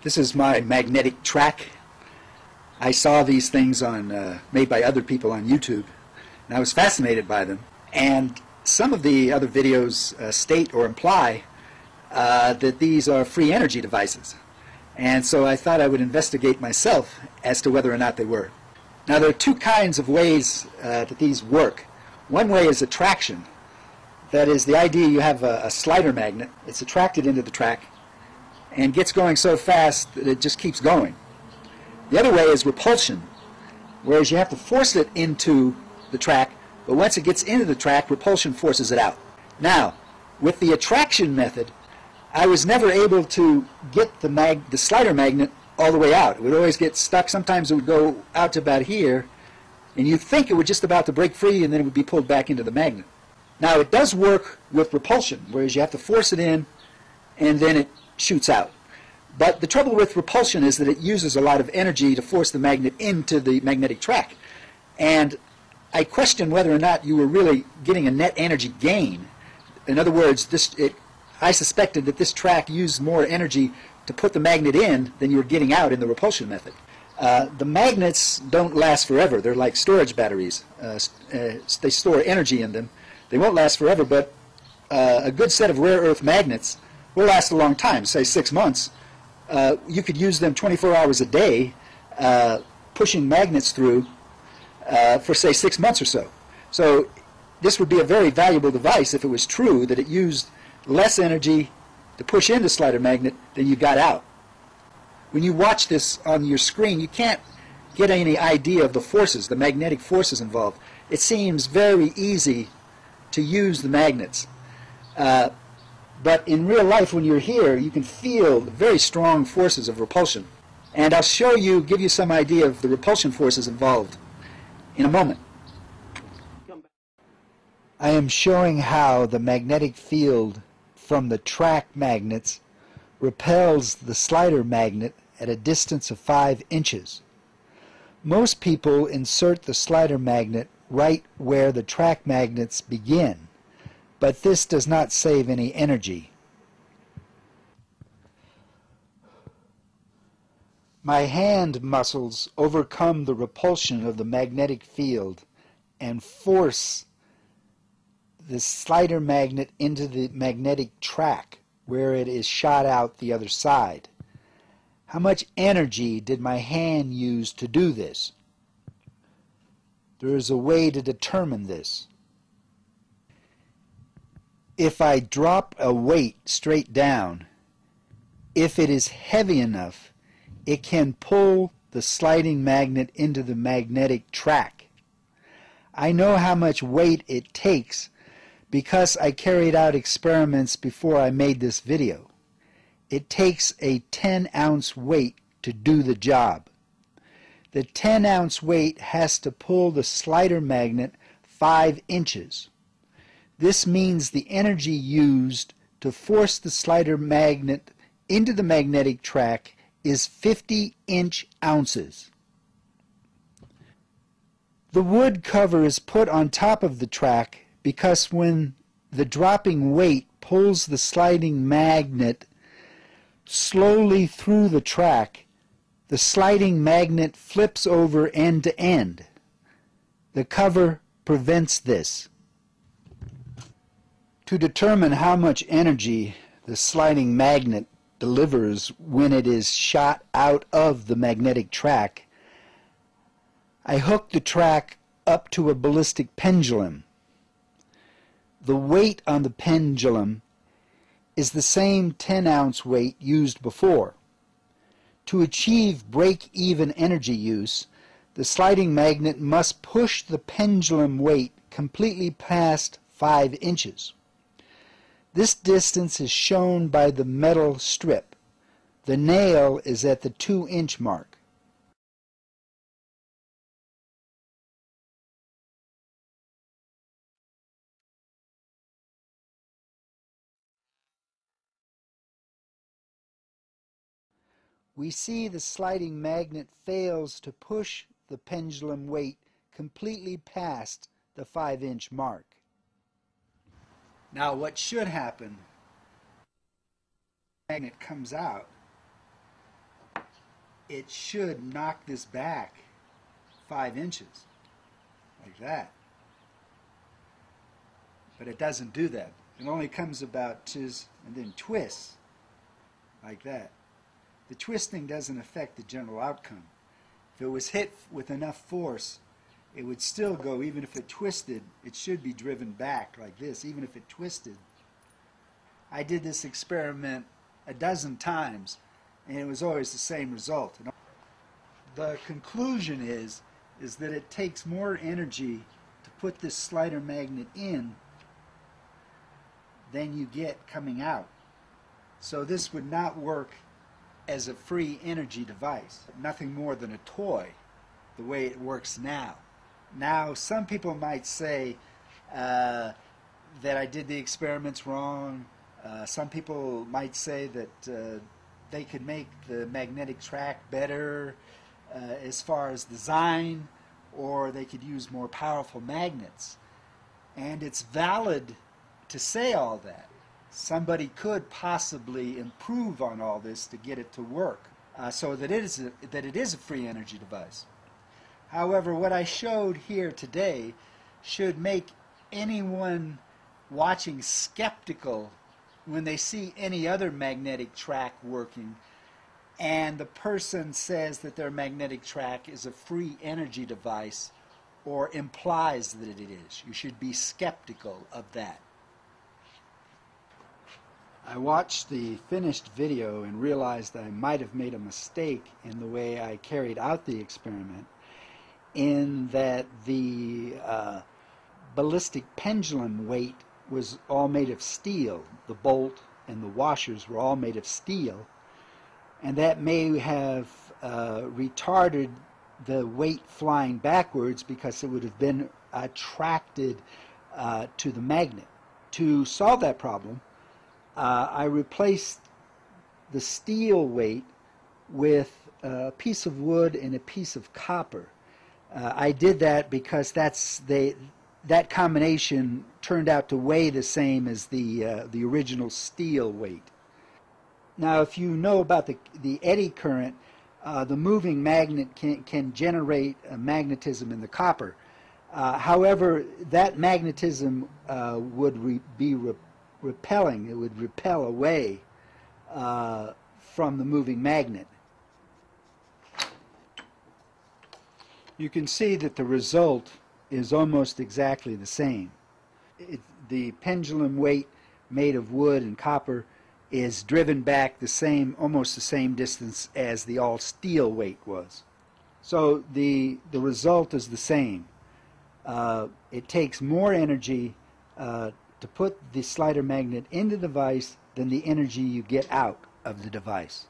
This is my magnetic track. I saw these things on made by other people on YouTube, and I was fascinated by them. And some of the other videos state or imply that these are free energy devices. And so I thought I would investigate myself as to whether or not they were. Now there are two kinds of ways that these work. One way is attraction. That is the idea you have a slider magnet. It's attracted into the track and gets going so fast that it just keeps going. The other way is repulsion, whereas you have to force it into the track, but once it gets into the track, repulsion forces it out. Now, with the attraction method, I was never able to get the slider magnet all the way out. It would always get stuck. Sometimes it would go out to about here, and you'd think it was just about to break free, and then it would be pulled back into the magnet. Now, it does work with repulsion, whereas you have to force it in, and then it shoots out. But the trouble with repulsion is that it uses a lot of energy to force the magnet into the magnetic track. And I question whether or not you were really getting a net energy gain. In other words, I suspected that this track used more energy to put the magnet in than you were getting out in the repulsion method. The magnets don't last forever. They're like storage batteries. They store energy in them. They won't last forever, but a good set of rare earth magnets will last a long time, say 6 months. You could use them 24 hours a day, pushing magnets through for, say, 6 months or so. So this would be a very valuable device if it was true that it used less energy to push in the slider magnet than you got out. When you watch this on your screen, you can't get any idea of the forces, the magnetic forces involved. It seems very easy to use the magnets. But in real life, when you're here, you can feel the very strong forces of repulsion. And I'll show you, give you some idea of the repulsion forces involved in a moment. I am showing how the magnetic field from the track magnets repels the slider magnet at a distance of 5 inches. Most people insert the slider magnet right where the track magnets begin, but this does not save any energy. My hand muscles overcome the repulsion of the magnetic field and force the slider magnet into the magnetic track where it is shot out the other side. How much energy did my hand use to do this? There is a way to determine this. If I drop a weight straight down, if it is heavy enough, it can pull the sliding magnet into the magnetic track. I know how much weight it takes because I carried out experiments before I made this video. It takes a 10-ounce weight to do the job. The 10-ounce weight has to pull the slider magnet 5 inches. This means the energy used to force the slider magnet into the magnetic track is 50 inch ounces. The wood cover is put on top of the track because when the dropping weight pulls the sliding magnet slowly through the track, the sliding magnet flips over end to end. The cover prevents this. To determine how much energy the sliding magnet delivers when it is shot out of the magnetic track, I hooked the track up to a ballistic pendulum. The weight on the pendulum is the same 10-ounce weight used before. To achieve break-even energy use, the sliding magnet must push the pendulum weight completely past 5 inches. This distance is shown by the metal strip. The nail is at the 2-inch mark. We see the sliding magnet fails to push the pendulum weight completely past the 5-inch mark. Now what should happen, the magnet comes out, it should knock this back 5 inches, like that. But it doesn't do that. It only comes about and then twists, like that. The twisting doesn't affect the general outcome. If it was hit with enough force, it would still go. Even if it twisted, it should be driven back like this, even if it twisted. I did this experiment a dozen times, and it was always the same result. The conclusion is that it takes more energy to put this slider magnet in than you get coming out. So this would not work as a free energy device, nothing more than a toy, the way it works now. Now, some people might say that I did the experiments wrong. Some people might say that they could make the magnetic track better as far as design, or they could use more powerful magnets. And it's valid to say all that. Somebody could possibly improve on all this to get it to work, so that it is a free energy device. However, what I showed here today should make anyone watching skeptical when they see any other magnetic track working and the person says that their magnetic track is a free energy device or implies that it is. You should be skeptical of that. I watched the finished video and realized I might have made a mistake in the way I carried out the experiment, in that the ballistic pendulum weight was all made of steel. The bolt and the washers were all made of steel, and that may have retarded the weight flying backwards because it would have been attracted to the magnet. To solve that problem, I replaced the steel weight with a piece of wood and a piece of copper. I did that because that combination turned out to weigh the same as the original steel weight. Now, if you know about the eddy current, the moving magnet can generate a magnetism in the copper. However, that magnetism would be repelling. It would repel away from the moving magnet. You can see that the result is almost exactly the same. The pendulum weight made of wood and copper is driven back almost the same distance as the all steel weight was. So the result is the same. It takes more energy to put the slider magnet in the device than the energy you get out of the device.